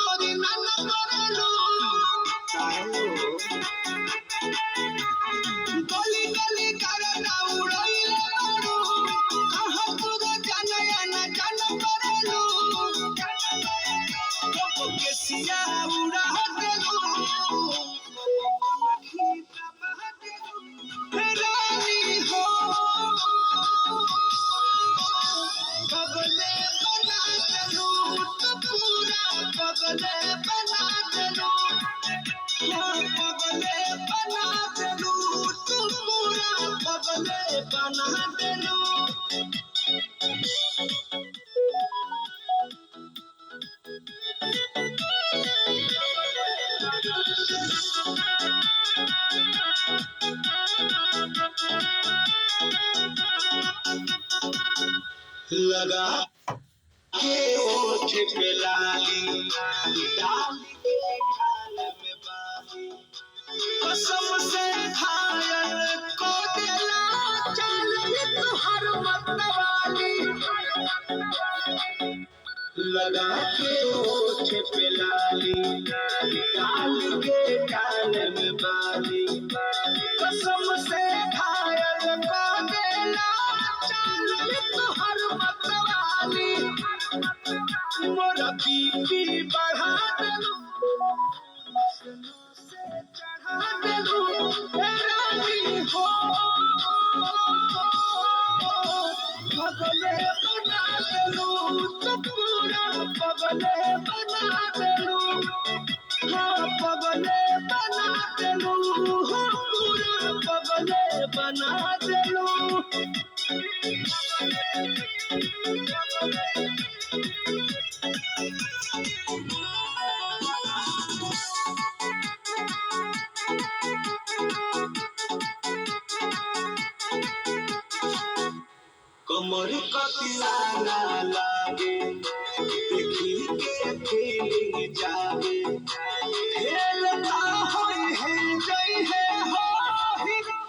तोरी नाना करेलू गली गली करना उड़ाइले बारू कहा तू जानया ना जान करेलू के सिया उड़ा देलू रानी हो पगले बना देलू तो पूरा पगले बना देलू पगले बना देलू तू पूरा पगले बना देलू लगा के ओठ पे लाली डाली के खाल में बाली कसम से घायल को देला चल तुहर मतवाली लगा के ओठ पे लाली डाली के खाल में बाली कसम से घायल को देला चल तुहर मतवाली मोरा बीपी बढ़ा देलू चढ़ा देलू रानी हो पगले बना देलू तो पूरा पगले बना देलू हाँ पगले बना देलू हाँ पूरा पगले बना देलू कमर कतिलाना लागे देखी के फीलिंग जागे खेल ना होई है जई है हो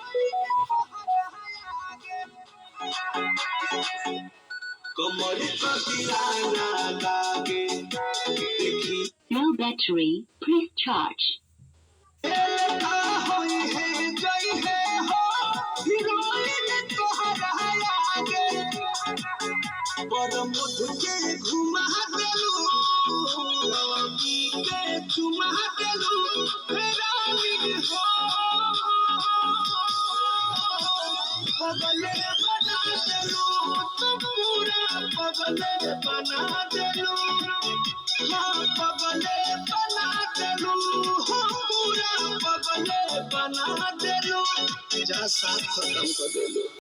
कमर कतिलाना लागे देखी No battery, please charge. खेल ना होई है जई है हो हीरोइन तोहरा आगे पर मुझ के घुमा देलू लगी के चुमा देलू रानी हो पगले बना देलू तो पूरा पगले बना देलू हाँ पगले बना देलू हाँ पूरा पगले बना देलू जा साथ खत्म कर देलू।